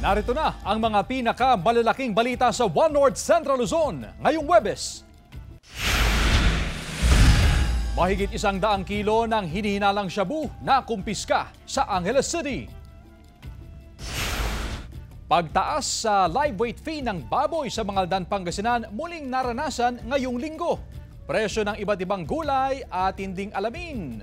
Narito na ang mga pinakamalalaking balita sa One North Central Luzon ngayong Huwebes. Mahigit 100 kilo ng hinihinalang shabu na kumpiska sa Angeles City. Pagtaas sa live weight fee ng baboy sa Mangaldan, Pangasinan muling naranasan ngayong linggo. Presyo ng iba't ibang gulay atinding alamin.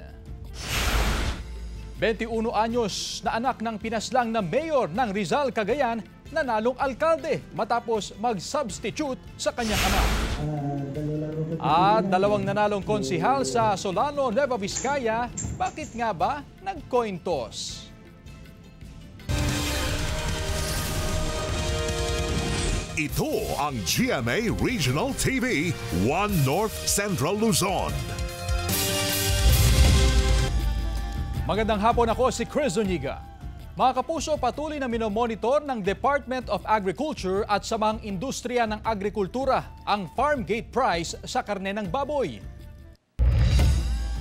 21 anyos na anak ng pinaslang na mayor ng Rizal, Cagayan, nanalong alkalde matapos mag-substitute sa kanyang ama. At 2 nanalong konsihal sa Solano, Nueva Vizcaya, bakit nga ba nag-coin toss? Ito ang GMA Regional TV, One North Central Luzon. Magandang hapon, ako si Chris Zuniga. Mga kapuso, patuloy na minomonitor ng Department of Agriculture at samang industriya ng agrikultura ang farm gate price sa karne ng baboy.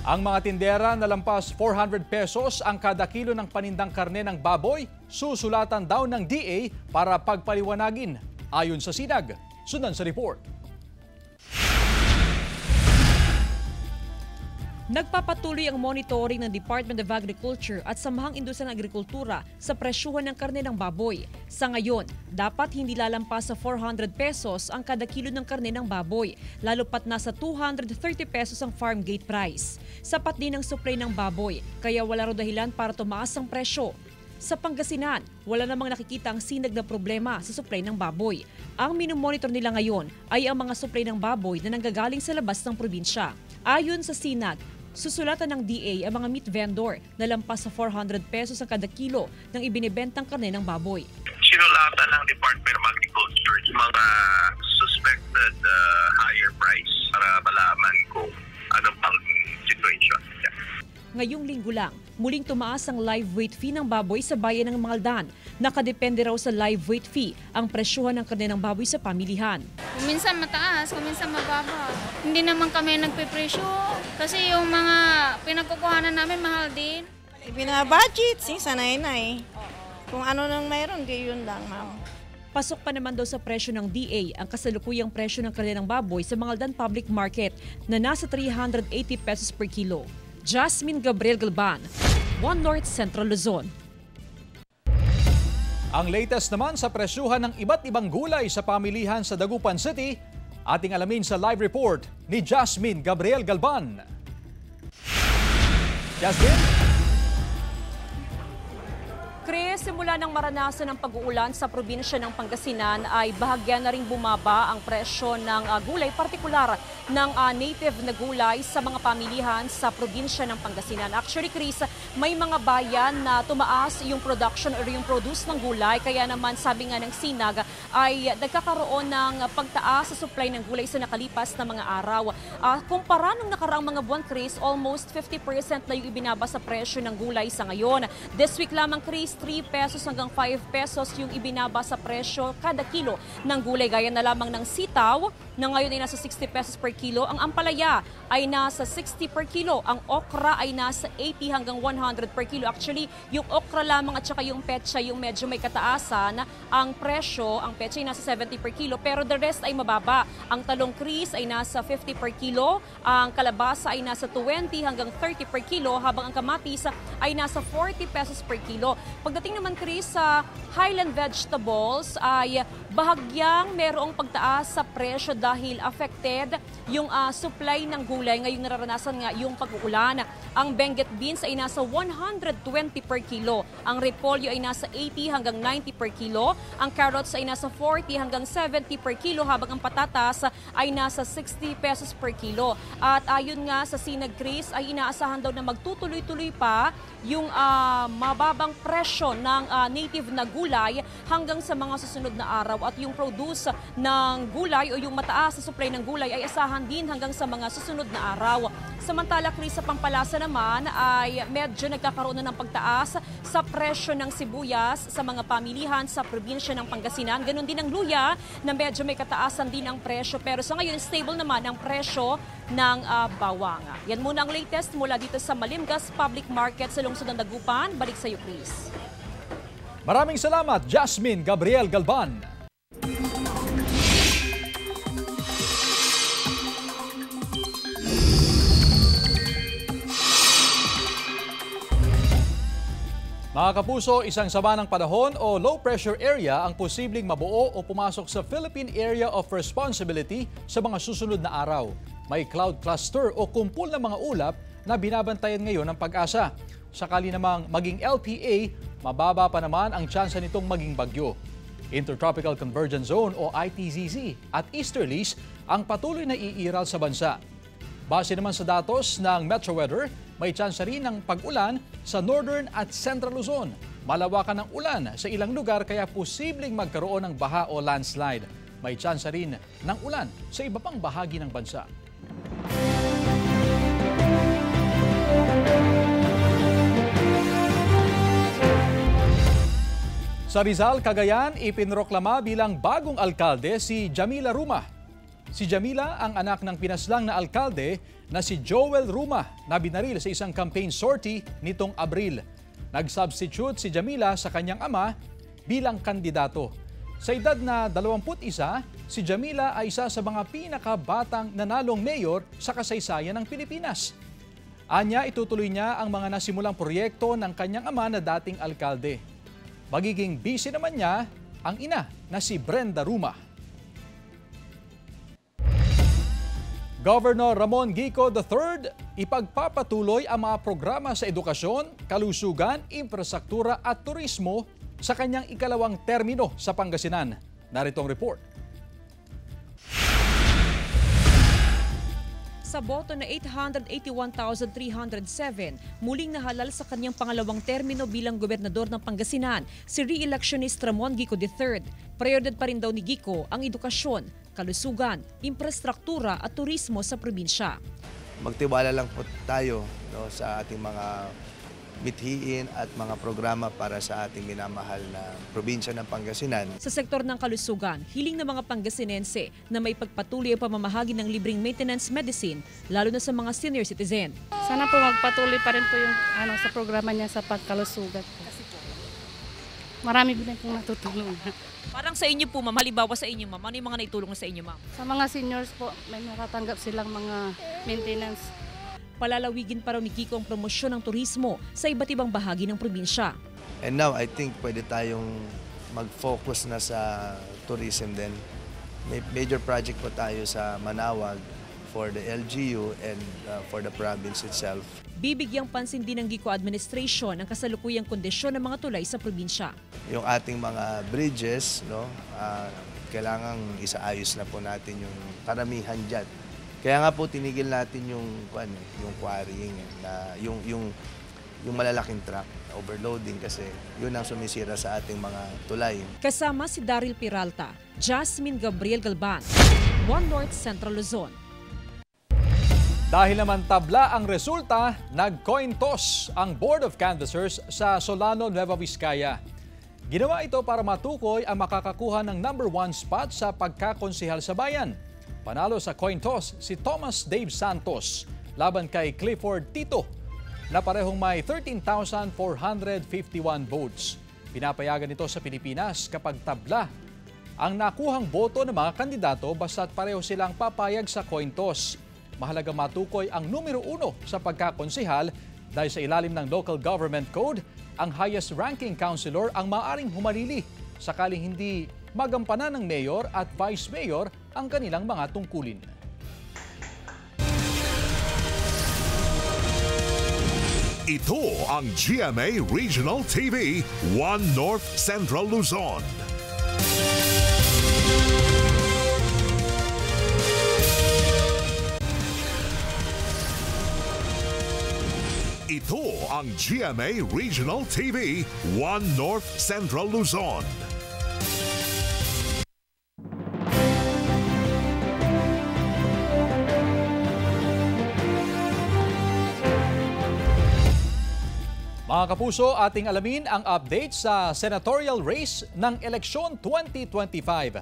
Ang mga tindera na lampas 400 pesos ang kada kilo ng panindang karne ng baboy, susulatan daw ng DA para pagpaliwanagin. Ayon sa SINAG, sundan sa report. Nagpapatuloy ang monitoring ng Department of Agriculture at Samahang Industriya ng Agrikultura sa presyuhan ng karne ng baboy. Sa ngayon, dapat hindi lalampas sa 400 pesos ang kada kilo ng karne ng baboy, lalo pat nasa 230 pesos ang farm gate price. Sapat din ang supply ng baboy, kaya wala raw dahilan para tumaas ang presyo. Sa Pangasinan, wala namang nakikita ang sinag na problema sa supply ng baboy. Ang minomonitor nila ngayon ay ang mga supply ng baboy na nanggagaling sa labas ng probinsya. Ayon sa SINAG, susulatan ng DA ang mga meat vendor na lampas sa 400 pesos ang kada kilo ng ibinibentang karne ng baboy. Sinulatan ng Department of Agriculture yung mga suspected higher price para malaman kung ano pang situation. Ngayong linggo lang, muling tumaas ang live weight fee ng baboy sa bayan ng Mangaldan. Nakadepende raw sa live weight fee ang presyuhan ng karne ng baboy sa pamilihan. Minsan mataas, minsan mababa. Hindi naman kami nagpipresyo kasi yung mga pinagkukuhanan namin mahal din. Binabudget, sanay na eh. Kung ano nang mayroon, gayon lang, ma'am. Pasok pa naman daw sa presyo ng DA ang kasalukuyang presyo ng karne ng baboy sa Mangaldan Public Market na nasa 380 pesos per kilo. Jasmine Gabriel Galban, One North Central Luzon. Ang latest naman sa presyuhan ng iba't ibang gulay sa pamilihan sa Dagupan City, ating alamin sa live report ni Jasmine Gabriel Galban. Jasmine? Chris, simula ng maranasan ng pag-uulan sa probinsya ng Pangasinan ay bahagyan na ring bumaba ang presyo ng gulay, partikular ng native na gulay sa mga pamilihan sa probinsya ng Pangasinan. Actually, Chris, may mga bayan na tumaas yung production or yung produce ng gulay, kaya naman sabi nga ng SINAG ay nagkakaroon ng pagtaas sa supply ng gulay sa nakalipas na mga araw. Kumpara nung nakaraang mga buwan, Chris, almost 50% na yung ibinaba sa presyo ng gulay sa ngayon. This week lamang, Chris, 3 pesos hanggang 5 pesos yung ibinaba sa presyo kada kilo ng gulay. Gaya na lamang ng sitaw na ngayon ay nasa 60 pesos per kilo. Ang ampalaya ay nasa 60 per kilo. Ang okra ay nasa 80 hanggang 100 per kilo. Actually, yung okra lamang at saka yung petsa yung medyo may kataasan. Ang presyo, ang petsa ay nasa 70 per kilo pero the rest ay mababa. Ang talong Chris ay nasa 50 per kilo. Ang kalabasa ay nasa 20 hanggang 30 per kilo habang ang kamatis ay nasa 40 pesos per kilo. Pagdating naman, Chris, sa highland vegetables ay bahagyang merong pagtaas sa presyo dahil affected yung supply ng gulay. Ngayong nararanasan nga yung pag-uulan. Ang Benguet beans ay nasa 120 per kilo. Ang repolyo ay nasa 80 hanggang 90 per kilo. Ang carrots ay nasa 40 hanggang 70 per kilo habang ang patatas ay nasa 60 pesos per kilo. At ayon nga sa SINAG, Chris, ay inaasahan daw na magtutuloy-tuloy pa yung mababang presyo ng native na gulay hanggang sa mga susunod na araw at yung produce ng gulay o yung mataas sa supply ng gulay ay asahan din hanggang sa mga susunod na araw. Samantala, Chris, sa Pampalasa naman ay medyo nagkakaroon na ng pagtaas sa presyo ng sibuyas sa mga pamilihan sa probinsya ng Pangasinan. Ganon din ang luya na medyo may kataasan din ang presyo pero sa ngayon stable naman ang presyo ng bawang. Yan muna ang latest mula dito sa Malimgas Public Market sa lungsod ng Dagupan. Balik sa iyo, Chris. Maraming salamat, Jasmine Gabriel Galban. Mga kapuso, isang sama ng panahon o low pressure area ang posibleng mabuo o pumasok sa Philippine Area of Responsibility sa mga susunod na araw. May cloud cluster o kumpul ng mga ulap na binabantayan ngayon ng Pag-asa. Sakali namang maging LPA, mababa pa naman ang tsansa nitong maging bagyo. Intertropical Convergence Zone o ITZZ at easterlies ang patuloy na iiral sa bansa. Base naman sa datos ng Metro Weather, may tsansa rin ng pag-ulan sa Northern at Central Luzon. Malawakan ng ulan sa ilang lugar kaya posibleng magkaroon ng baha o landslide. May tsansa rin ng ulan sa iba pang bahagi ng bansa. Sa Rizal, Cagayan, ipinroklama bilang bagong alkalde si Jamila Ruma. Si Jamila ang anak ng pinaslang na alkalde na si Joel Ruma na binaril sa isang campaign sortie nitong Abril. Nag-substitute si Jamila sa kanyang ama bilang kandidato. Sa edad na 21, si Jamila ay isa sa mga pinakabatang nanalong mayor sa kasaysayan ng Pilipinas. Anya, itutuloy niya ang mga nasimulang proyekto ng kanyang ama na dating alkalde. Magiging busy naman niya ang ina na si Brenda Ruma. Governor Ramon Gico III ipagpapatuloy ang mga programa sa edukasyon, kalusugan, infrastruktura at turismo sa kanyang ikalawang termino sa Pangasinan. Narito ang report. Sa boto na 881,307, muling nahalal sa kanyang pangalawang termino bilang gobernador ng Pangasinan, si re-electionist Ramon Gico III. Prioridad pa rin daw ni Gico ang edukasyon, kalusugan, infrastruktura at turismo sa probinsya. Magtiwala lang po tayo sa ating mga mithiin at mga programa para sa ating minamahal na probinsya ng Pangasinan. Sa sektor ng kalusugan, hiling ng mga Pangasinense na may pagpatuloy ang pamamahagi ng libreng maintenance medicine, lalo na sa mga senior citizen. Sana po magpatuloy pa rin po yung sa programa niya sa pagkalusugan. Marami din pong natutulungan. Parang sa inyo po, ma'am, halimbawa sa inyo, ma'am, ano yung mga naitulong sa inyo, ma'am? Sa mga seniors po, may natatanggap silang mga maintenance. Palalawigin pa raw ni Gico ang promosyon ng turismo sa iba't ibang bahagi ng probinsya. And now, I think pwede tayong mag-focus na sa tourism din. May major project po tayo sa Manawag for the LGU and for the province itself. Bibigyang pansin din ng Gico administration ang kasalukuyang kondisyon ng mga tulay sa probinsya. Yung ating mga bridges, kailangang isaayos na po natin yung karamihan dyan. Kaya nga po tinigil natin yung quarrying, yung malalaking truck, overloading kasi yun ang sumisira sa ating mga tulay. Kasama si Daryl Peralta, Jasmine Gabriel Galban, One North Central Luzon. Dahil naman tabla ang resulta, nag-coin toss ang Board of Canvassers sa Solano, Nueva Vizcaya. Ginawa ito para matukoy ang makakakuha ng #1 spot sa pagkakonsehal sa bayan. Panalo sa coin toss si Thomas Dave Santos laban kay Clifford Tito na parehong may 13,451 votes. Pinapayagan ito sa Pilipinas kapag tabla ang nakuhang boto ng mga kandidato basta't pareho silang papayag sa coin toss. Mahalaga matukoy ang numero 1 sa pagkakonsehal dahil sa ilalim ng Local Government Code, ang highest ranking councilor ang maaaring humarili sakaling hindi magampanan ng mayor at vice mayor ang kanilang mga tungkulin. Ito ang GMA Regional TV, One North Central Luzon. Ito ang GMA Regional TV, One North Central Luzon. Mga kapuso, ating alamin ang update sa senatorial race ng eleksyon 2025.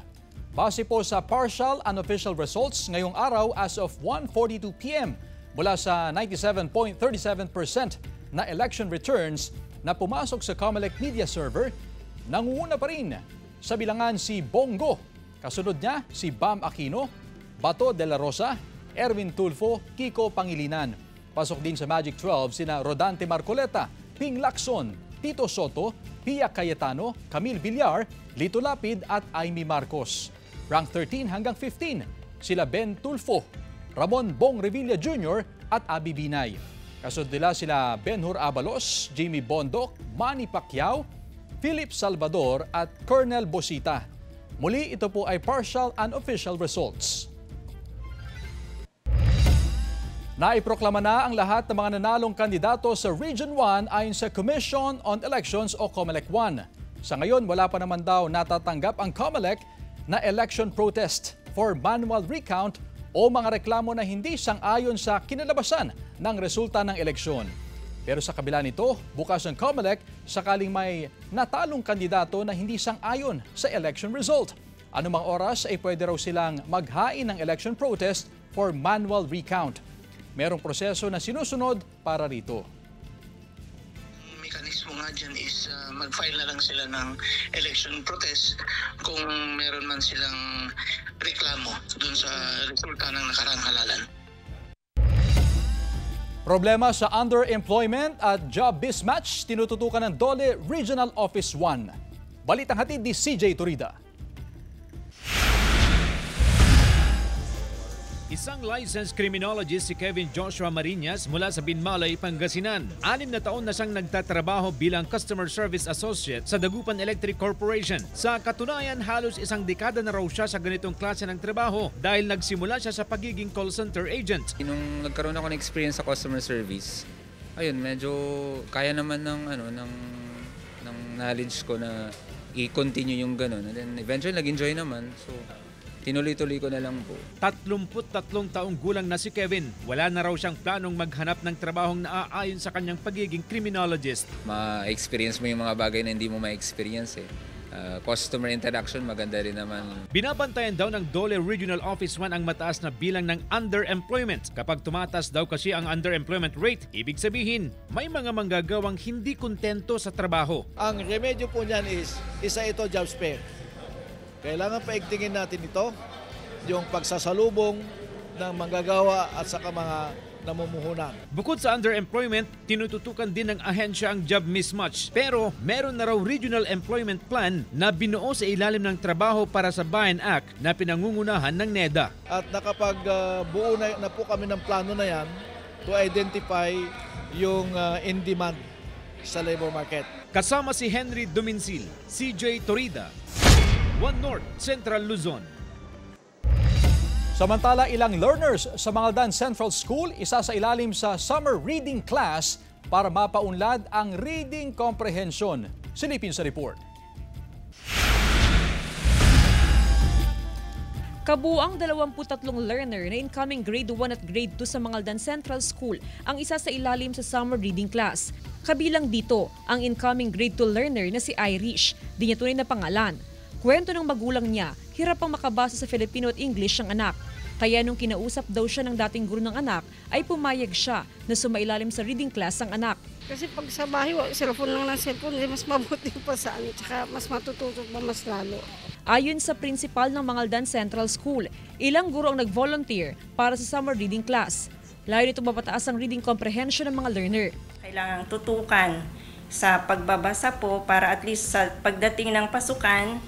Base po sa partial unofficial results ngayong araw as of 1:42 p.m. mula sa 97.37% na election returns na pumasok sa COMELEC media server, nangunguna pa rin sa bilangan si Bongo. Kasunod niya si Bam Aquino, Bato de la Rosa, Erwin Tulfo, Kiko Pangilinan. Pasok din sa Magic 12 sina Rodante Marcoleta, Ping Lacson, Tito Soto, Pia Cayetano, Camille Villar, Lito Lapid at Amy Marcos. Rank 13 hanggang 15, sila Ben Tulfo, Ramon Bong Revilla Jr. at Abi Binay. Kasunod nila sila Benhur Abalos, Jamie Bondoc, Manny Pacquiao, Philip Salvador at Colonel Bosita. Muli, ito po ay partial and official results. Naiproklama na ang lahat ng mga nanalong kandidato sa Region 1 ayon sa Commission on Elections o COMELEC 1. Sa ngayon, wala pa naman daw natatanggap ang COMELEC na election protest for manual recount o mga reklamo na hindi sang-ayon sa kinalabasan ng resulta ng eleksyon. Pero sa kabila nito, bukas ang COMELEC sakaling may natalong kandidato na hindi sang-ayon sa election result. Anumang oras ay pwede raw silang maghain ng election protest for manual recount. Merong proseso na sinusunod para rito. Mekanismo nga dyan is mag-file na lang sila ng election protest kung meron man silang reklamo dun sa resulta ng nakaraang halalan. Problema sa underemployment at job mismatch tinututukan ng DOLE Regional Office 1. Balitang hatid ni CJ Torida. Isang licensed criminologist si Kevin Joshua Marinas mula sa Binmalay, Pangasinan. 6 na taon na siyang nagtatrabaho bilang Customer Service Associate sa Dagupan Electric Corporation. Sa katunayan, halos 1 dekada na raw siya sa ganitong klase ng trabaho dahil nagsimula siya sa pagiging call center agent. Nung nagkaroon ako ng experience sa customer service, ayun, medyo kaya naman ng knowledge ko na i-continue yung ganun. And then eventually nag-enjoy naman. So tinuloy-tuloy ko na lang po. 33 taong gulang na si Kevin. Wala na raw siyang planong maghanap ng trabahong naaayon sa kanyang pagiging criminologist. Ma-experience mo yung mga bagay na hindi mo ma-experience eh. Customer interaction, maganda rin naman. Binabantayan daw ng DOLE Regional Office 1 ang mataas na bilang ng underemployment. Kapag tumatas daw kasi ang underemployment rate, ibig sabihin, may mga manggagawang hindi kontento sa trabaho. Ang remedyo po niyan is, isa ito job spare. Kailangan paigtingin natin ito, yung pagsasalubong ng manggagawa at saka mga namumuhunan. Bukod sa underemployment, tinututukan din ng ahensya ang job mismatch. Pero meron na raw Regional Employment Plan na binuo sa ilalim ng trabaho para sa Bayan Act na pinangungunahan ng NEDA. At nakapagbuo na po kami ng plano na yan to identify yung in-demand sa labor market. Kasama si Henry Duminsil, CJ Torida, One North, Central Luzon. Samantala, ilang learners sa Mangaldan Central School isa sa ilalim sa summer reading class para mapaunlad ang reading comprehension. Silipin sa report. Kabuang 23 learner na incoming grade 1 at grade 2 sa Mangaldan Central School ang isa sa ilalim sa summer reading class. Kabilang dito ang incoming grade 2 learner na si Irish, di niya tunay na pangalan. Kwento ng magulang niya, hirap pang makabasa sa Filipino at English ang anak. Kaya nung kinausap daw siya ng dating guro ng anak, ay pumayag siya na sumailalim sa reading class ang anak. Kasi pag sa bahay, cellphone lang ng cellphone, mas mabuti pa sa amin, tsaka mas matututo pa mas lalo. Ayon sa principal ng Mangaldan Central School, ilang guro ang nag-volunteer para sa summer reading class. Layo nito mapataas ang reading comprehension ng mga learner. Kailangang tutukan sa pagbabasa po para at least sa pagdating ng pasukan,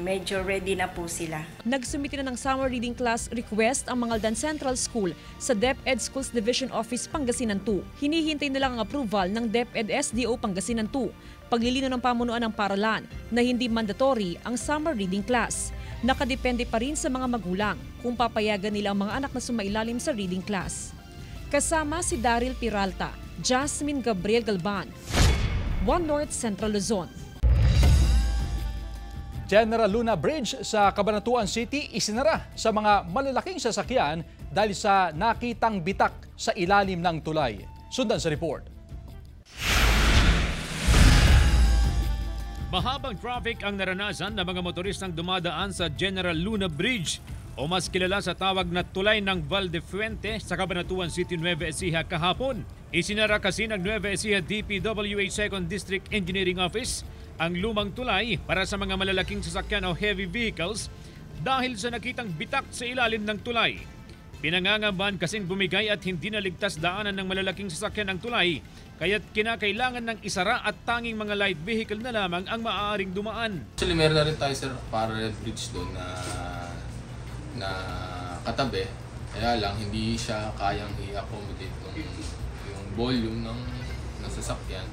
medyo ready na po sila. Nagsumite na ng summer reading class request ang Mangaldan Central School sa DepEd Schools Division Office Pangasinan 2. Hinihintay na lang ang approval ng DepEd SDO Pangasinan 2. Paglilinaw ng pamunuan ng paaralan na hindi mandatory ang summer reading class. Nakadepende pa rin sa mga magulang kung papayagan nila ang mga anak na sumailalim sa reading class. Kasama si Daryl Peralta, Jasmine Gabriel Galban, One North, Central Luzon. General Luna Bridge sa Cabanatuan City isinara sa mga malalaking sasakyan dahil sa nakitang bitak sa ilalim ng tulay. Sundan sa report. Mahabang traffic ang naranasan ng mga motoristang dumadaan sa General Luna Bridge o mas kilala sa tawag na tulay ng Valdefuente sa Cabanatuan City, Nueva Ecija kahapon. Isinara kasi ng Nueva Ecija DPWH 2nd District Engineering Office ang lumang tulay para sa mga malalaking sasakyan o heavy vehicles dahil sa nakitang bitak sa ilalim ng tulay. Pinangangambahan kasing bumigay at hindi naligtas daanan ng malalaking sasakyan ang tulay, kaya't kinakailangan ng isara at tanging mga light vehicle na lamang ang maaaring dumaan. Actually, meron na rin tayo, sir, parallel bridge doon na katabi. Kaya lang, hindi siya kayang i-accommodate yung volume ng sasakyan.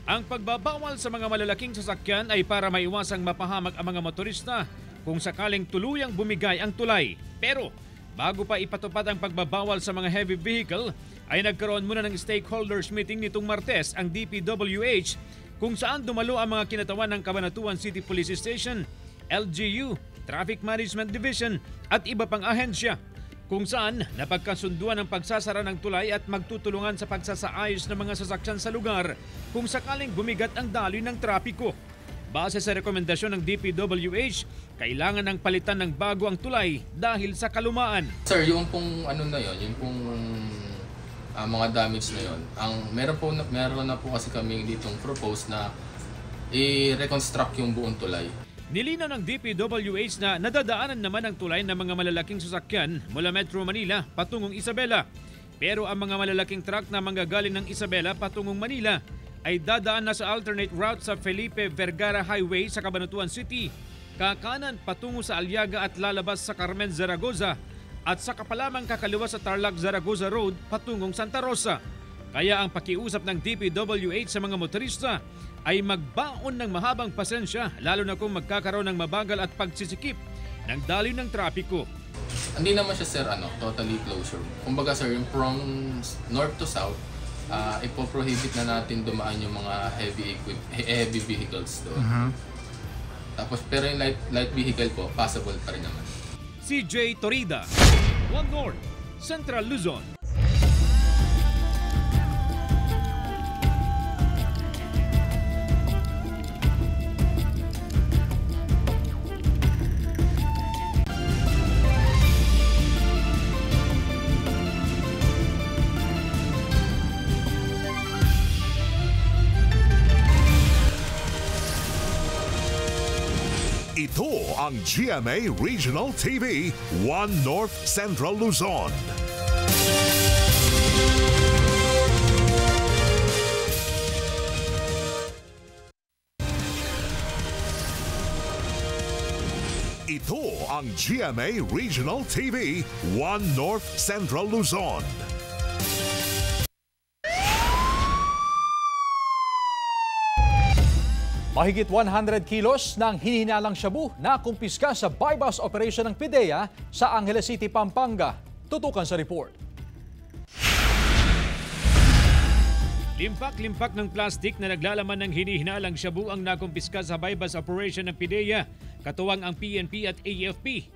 Ang pagbabawal sa mga malalaking sasakyan ay para maiwasang mapahamak ang mga motorista kung sakaling tuluyang bumigay ang tulay. Pero bago pa ipatupad ang pagbabawal sa mga heavy vehicle, ay nagkaroon muna ng stakeholders meeting nitong Martes ang DPWH kung saan dumalo ang mga kinatawan ng Cabanatuan City Police Station, LGU, Traffic Management Division at iba pang ahensya, kung saan napagkasunduan ang pagsasara ng tulay at magtutulungan sa pagsasaayos ng mga sasakyan sa lugar kung sakaling bumigat ang daloy ng trapiko. Base sa rekomendasyon ng DPWH, kailangan ng palitan ng bago ang tulay dahil sa kalumaan. Sir, yung pong ano na yon, yung pong mga damage na yon, meron na po kasi kami ditong propose na i-reconstruct yung buong tulay. Nilinaw ng DPWH na nadadaanan naman ang tulay ng mga malalaking sasakyan mula Metro Manila patungong Isabela. Pero ang mga malalaking truck na manggagaling ng Isabela patungong Manila ay dadaan na sa alternate route sa Felipe Vergara Highway sa Cabanatuan City, kakanan patungo sa Aliaga at lalabas sa Carmen Zaragoza at saka pa lamang kakaliwa sa Tarlac Zaragoza Road patungong Santa Rosa. Kaya ang pakiusap ng DPWH sa mga motorista ay magbaon ng mahabang pasensya lalo na kung magkakaroon ng mabagal at pagsisikip ng daloy ng trapiko. Hindi naman siya, sir, totally closure. Kumbaga, sir, yung from north to south, ipoprohibit na natin dumaan yung mga heavy vehicles doon. Tapos, pero yung light vehicle po, passable pa rin naman. CJ Torida, One North, Central Luzon. Ito ang GMA Regional TV, One North Central Luzon. Ito ang GMA Regional TV, One North Central Luzon. Mahigit 100 kilos ng hinihinalang shabu na kumpiska sa buy-bust operation ng PIDEA sa Angeles City, Pampanga. Tutukan sa report. Limpak-limpak ng plastik na naglalaman ng hinihinalang shabu ang nakumpiska sa buy-bust operation ng PIDEA, katuwang ang PNP at AFP.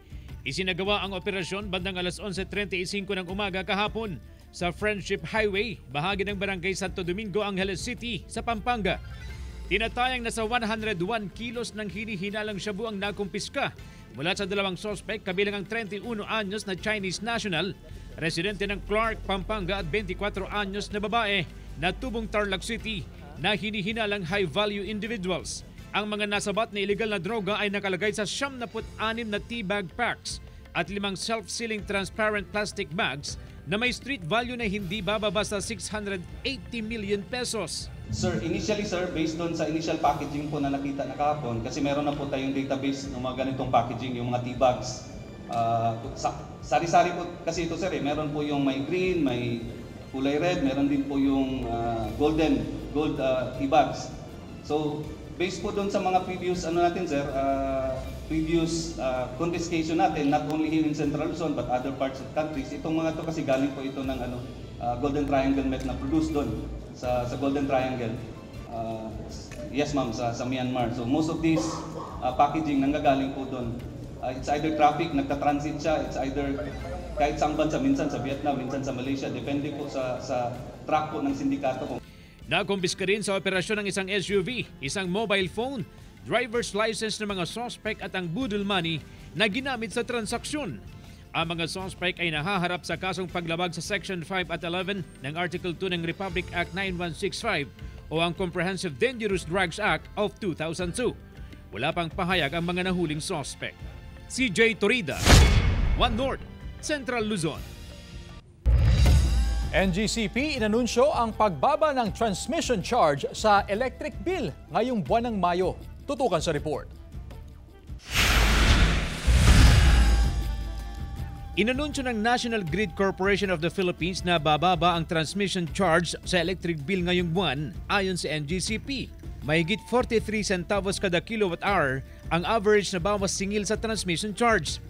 Isinagawa ang operasyon bandang alas 11:35 ng umaga kahapon sa Friendship Highway, bahagi ng Barangay Santo Domingo, Angeles City sa Pampanga. Tinatayang nasa 101 kilos ng hinihinalang shabu ang nakumpiska mula sa dalawang sospek, kabilang ang 31 anyos na Chinese national, residente ng Clark, Pampanga at 24 anyos na babae na tubong Tarlac City na hinihinalang high-value individuals. Ang mga nasabat na illegal na droga ay nakalagay sa 76 na tea bag packs at 5 self-sealing transparent plastic bags na may street value na hindi bababa sa 680 million pesos. Sir, initially sir, based doon sa initial packaging po na nakita na kahapon, kasi meron na po tayong database ng mga ganitong packaging, yung mga tea bags. Sari-sari po kasi ito sir, meron po yung may green, may kulay red, meron din po yung gold tea bags. So, based po doon sa mga previous confiscation natin, not only here in Central Luzon but other parts of countries, itong mga to kasi galing po ito ng Golden Triangle Met na produce doon sa Golden Triangle. Yes ma'am, sa Myanmar. So most of these packaging nanggagaling po doon. It's either traffic, nagta-transit siya, it's either kahit saang bansa, minsan sa Vietnam, minsan sa Malaysia, depende po sa track po ng sindikato. Nakumpiska rin sa operasyon ng isang SUV, isang mobile phone, driver's license ng mga sospek at ang budol money na ginamit sa transaksyon. Ang mga sospek ay nahaharap sa kasong paglabag sa Section 5 at 11 ng Article 2 ng Republic Act 9165 o ang Comprehensive Dangerous Drugs Act of 2002. Wala pang pahayag ang mga nahuling suspect. CJ Torida, One North, Central Luzon. NGCP inanunsyo ang pagbaba ng transmission charge sa electric bill ngayong buwan ng Mayo. Tutukan sa report. Inanunsyo ng National Grid Corporation of the Philippines na bababa ang transmission charge sa electric bill ngayong buwan ayon sa NGCP. Mahigit 43 centavos kada kilowatt-hour ang average na bawas singil sa transmission charge.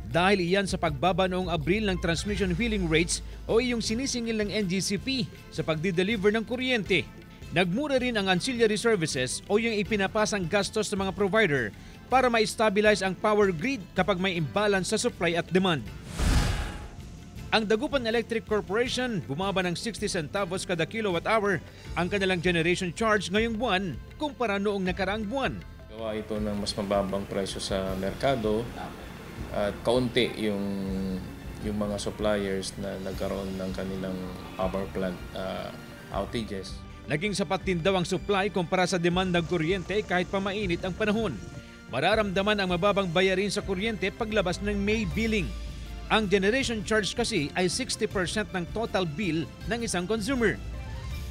Dahil iyan sa pagbaba noong Abril ng transmission wheeling rates o iyong sinisingil ng NGCP sa pagdi-deliver ng kuryente. Nagmura rin ang ancillary services o yung ipinapasang gastos ng mga provider para ma-stabilize ang power grid kapag may imbalance sa supply at demand. Ang Dagupan Electric Corporation bumaba ng 60 centavos kada kilowatt-hour ang kanilang generation charge ngayong buwan kumpara noong nakaraang buwan. Gawa ito ng mas mababang presyo sa merkado at kaunti yung mga suppliers na nagkaroon ng kanilang power plant outages. Naging sapat din daw ang supply kumpara sa demand ng kuryente kahit pa mainit ang panahon. Mararamdaman ang mababang bayarin sa kuryente paglabas ng May billing. Ang generation charge kasi ay 60% ng total bill ng isang consumer.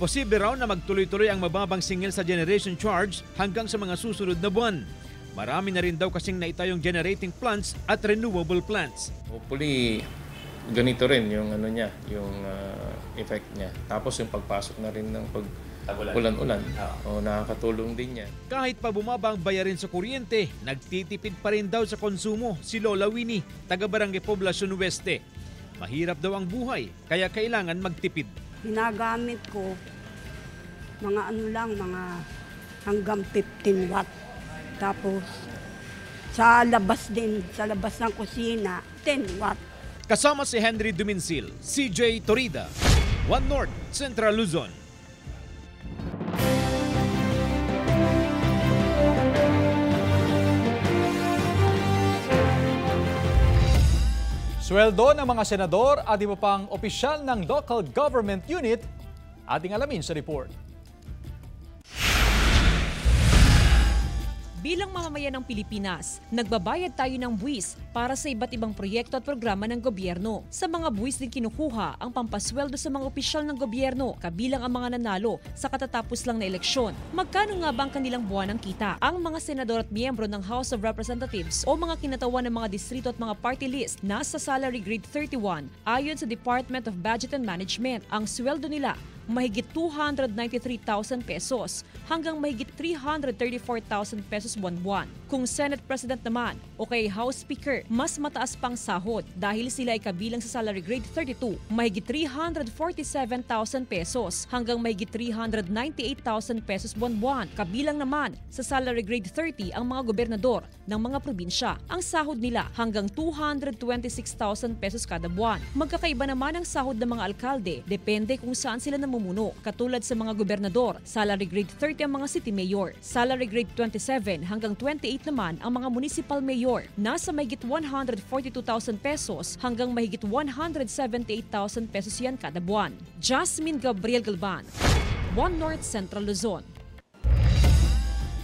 Posible raw na magtuloy-tuloy ang mababang singil sa generation charge hanggang sa mga susunod na buwan. Marami na rin daw kasing naitayong generating plants at renewable plants. Hopefully, ganito rin yung yung effect niya. Tapos yung pagpasok na rin ng ulan-ulan. Nakakatulong din yan. Kahit pa bumaba ang bayarin sa kuryente, nagtitipid pa rin daw sa konsumo si Lola Winnie, taga-Barangay Poblacion Oeste. Mahirap daw ang buhay, kaya kailangan magtipid. Ginagamit ko mga mga hanggang 15 watt. Tapos sa labas ng kusina, 10 watt. Kasama si Henry Duminsil, CJ Torida, One North, Central Luzon. Sweldo ng mga senador at iba pang opisyal ng local government unit, ating alamin sa report. Bilang mamamayan ng Pilipinas, nagbabayad tayo ng buwis para sa iba't ibang proyekto at programa ng gobyerno. Sa mga buwis din kinukuha ang pampasweldo sa mga opisyal ng gobyerno, kabilang ang mga nanalo sa katatapos lang na eleksyon. Magkano nga ba ang kanilang buwanang kita? Ang mga senador at miyembro ng House of Representatives o mga kinatawan ng mga distrito at mga party list nasa salary grade 31 ayon sa Department of Budget and Management. Ang sweldo nila mahigit 293,000 pesos hanggang mahigit 334,000 pesos buwan-buwan. Kung Senate President naman o kay House Speaker, mas mataas pang sahod dahil sila ay kabilang sa salary grade 32, mahigit 347,000 pesos hanggang mahigit 398,000 pesos buwan-buwan. Kabilang naman sa salary grade 30 ang mga gobernador ng mga probinsya. Ang sahod nila hanggang 226,000 pesos kada buwan. Magkakaiba naman ang sahod ng mga alkalde, depende kung saan sila namumuno. Katulad sa mga gobernador, salary grade 30 ang mga city mayor, salary grade 27 hanggang 28 naman ang mga municipal mayor. Nasa mahigit 142,000 pesos hanggang mahigit 178,000 pesos yan kada buwan. Jasmine Gabriel Galban, One North, Central Luzon.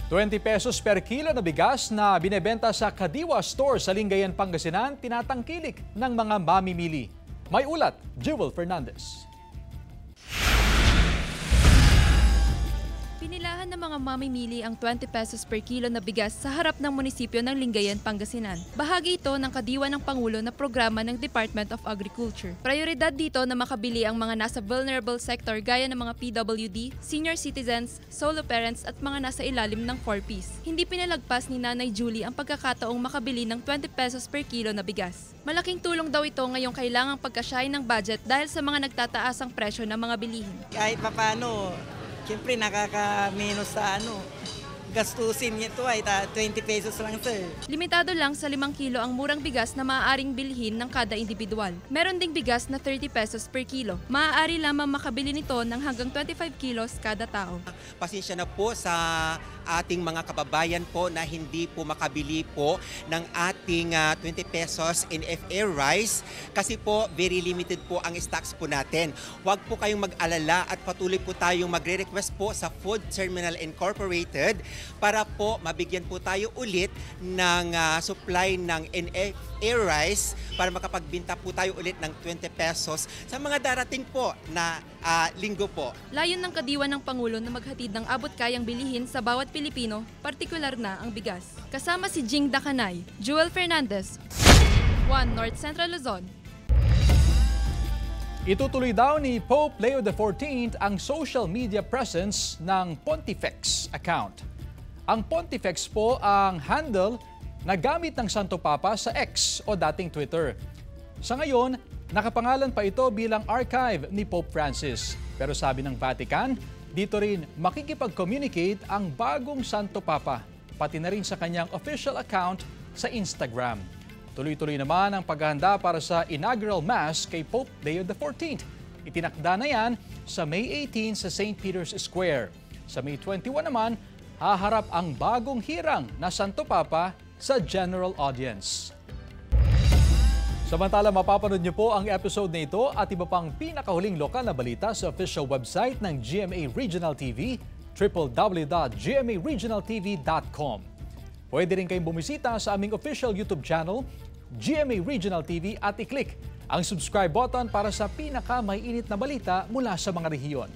20 pesos per kilo na bigas na binebenta sa Kadiwa Store sa Lingayen, Pangasinan, tinatangkilik ng mga mamimili. May ulat, Jewel Fernandez. Pinilahan ng mga mamimili ang 20 pesos per kilo na bigas sa harap ng munisipyo ng Lingayen, Pangasinan. Bahagi ito ng kadiwa ng Pangulo na programa ng Department of Agriculture. Prioridad dito na makabili ang mga nasa vulnerable sector gaya ng mga PWD, senior citizens, solo parents at mga nasa ilalim ng 4Ps. Hindi pinalagpas ni Nanay Julie ang pagkakataong makabili ng 20 pesos per kilo na bigas. Malaking tulong daw ito ngayong kailangang pagkasyahin ng budget dahil sa mga nagtataas ang presyo ng mga bilihin. Kahit papano, siyempre nakaka-minus sa gastusin nito ay 20 pesos lang, sir. Limitado lang sa 5 kilo ang murang bigas na maaaring bilhin ng kada individual. Meron ding bigas na 30 pesos per kilo. Maaari lamang makabili nito ng hanggang 25 kilos kada tao. Pasensya na po sa ating mga kababayan po na hindi po makabili po ng ating 20 pesos NFA rice kasi po very limited po ang stocks po natin. Huwag po kayong mag-alala at patuloy po tayong magre-request po sa Food Terminal Incorporated para po mabigyan po tayo ulit ng supply ng NFA rice para makapagbinta po tayo ulit ng 20 pesos sa mga darating po na linggo po. Layon ng kadiwa ng Pangulo na maghatid ng abot-kayang bilihin sa bawat Pilipino, partikular na ang bigas. Kasama si Jing Dakanay, Joel Fernandez, 1 North Central Luzon. Itutuloy daw ni Pope Leo XIV ang social media presence ng Pontifex account. Ang Pontifex po ang handle na gamit ng Santo Papa sa X o dating Twitter. Sa ngayon, nakapangalan pa ito bilang archive ni Pope Francis. Pero sabi ng Vatican, dito rin makikipag-communicate ang bagong Santo Papa, pati na rin sa kanyang official account sa Instagram. Tuloy-tuloy naman ang paghahanda para sa inaugural Mass kay Pope Leo XIV. Itinakda na yan sa May 18 sa St. Peter's Square. Sa May 21 naman, haharap ang bagong hirang na Santo Papa sa general audience. Samantala, mapapanood niyo po ang episode na ito at iba pang pinakahuling lokal na balita sa official website ng GMA Regional TV, www.gmaregionaltv.com. Pwede rin kayong bumisita sa aming official YouTube channel, GMA Regional TV, at i-click ang subscribe button para sa pinaka-maiinit na balita mula sa mga rehiyon.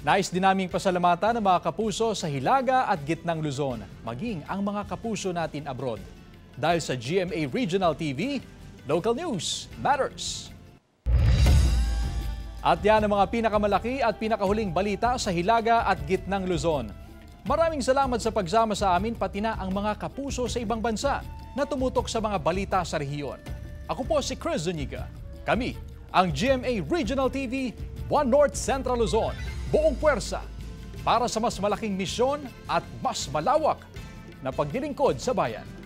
Nais din naming pasalamatan ng mga kapuso sa Hilaga at Gitnang Luzon, maging ang mga kapuso natin abroad. Dahil sa GMA Regional TV, local news matters. At yan ang mga pinakamalaki at pinakahuling balita sa Hilaga at Gitnang Luzon. Maraming salamat sa pagsama sa amin pati na ang mga kapuso sa ibang bansa na tumutok sa mga balita sa rehiyon. Ako po si Chris Zuniga. Kami ang GMA Regional TV, 1 North Central Luzon. Buong puwersa para sa mas malaking misyon at mas malawak na paglilingkod sa bayan.